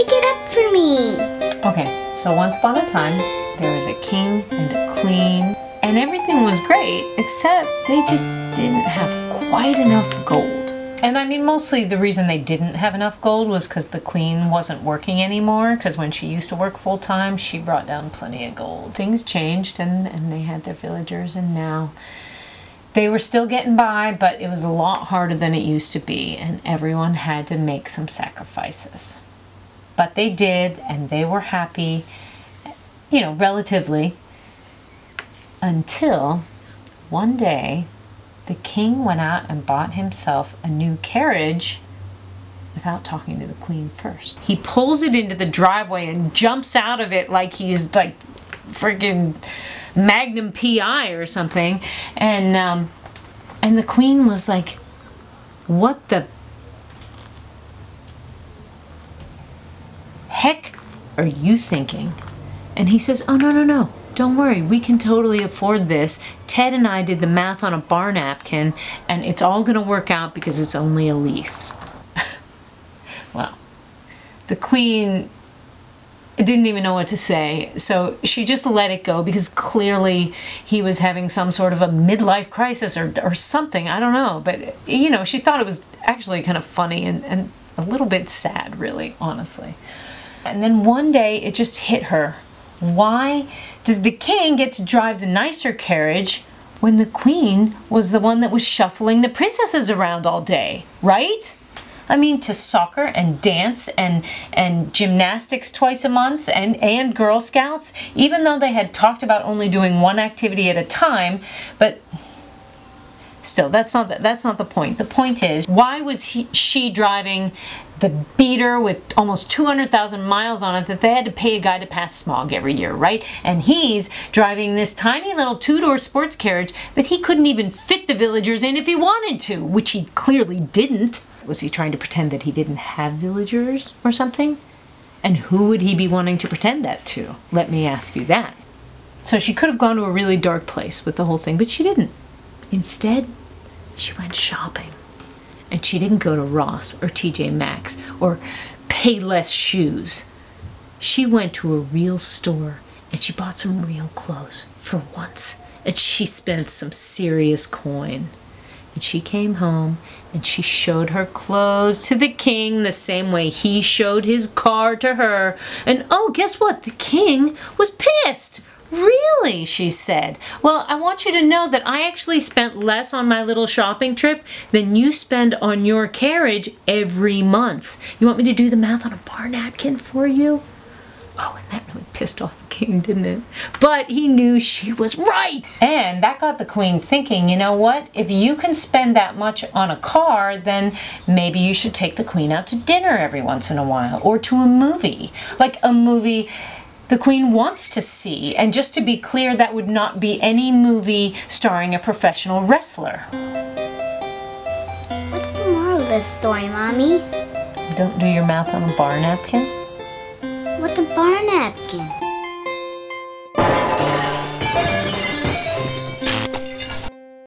make it up for me. Okay, so once upon a time, there was a king and a queen, and everything was great, except they just didn't have quite enough gold. And I mean, mostly the reason they didn't have enough gold was because the queen wasn't working anymore, because when she used to work full-time, she brought down plenty of gold. Things changed, and they had their villagers, and now they were still getting by, but it was a lot harder than it used to be, and everyone had to make some sacrifices. But they did, and they were happy, you know, relatively, until one day the king went out and bought himself a new carriage without talking to the queen first. He pulls it into the driveway and jumps out of it like he's like freaking Magnum PI or something, and the queen was like, "What the heck are you thinking?" And he says, "Oh, no, don't worry, we can totally afford this. Ted and I did the math on a bar napkin, and it's all gonna work out because it's only a lease." Well, the queen didn't even know what to say, so she just let it go, because clearly he was having some sort of a midlife crisis or something, I don't know, but you know, she thought it was actually kind of funny and a little bit sad, really, honestly. And then one day it just hit her. Why does the king get to drive the nicer carriage when the queen was the one that was shuffling the princesses around all day, right? I mean, to soccer and dance and gymnastics twice a month and Girl Scouts, even though they had talked about only doing one activity at a time, but still, that's not the point. The point is, why was she driving the beater with almost 200,000 miles on it that they had to pay a guy to pass smog every year, right? And he's driving this tiny little two-door sports carriage that he couldn't even fit the villagers in if he wanted to, which he clearly didn't. Was he trying to pretend that he didn't have villagers or something? And who would he be wanting to pretend that to? Let me ask you that. So she could have gone to a really dark place with the whole thing, but she didn't. Instead, she went shopping. And she didn't go to Ross or TJ Maxx or Payless shoes. She went to a real store and she bought some real clothes for once. And she spent some serious coin. And she came home and she showed her clothes to the king the same way he showed his car to her. And oh, guess what? The king was pissed. "Really?" she said. "Well, I want you to know that I actually spent less on my little shopping trip than you spend on your carriage every month. You want me to do the math on a bar napkin for you?" Oh, and that really pissed off the king, didn't it? But he knew she was right. And that got the queen thinking, you know what? If you can spend that much on a car, then maybe you should take the queen out to dinner every once in a while, or to a movie. Like a movie the queen wants to see. And just to be clear, that would not be any movie starring a professional wrestler. What's the moral of this story, Mommy? Don't do your math on a bar napkin. What's a bar napkin?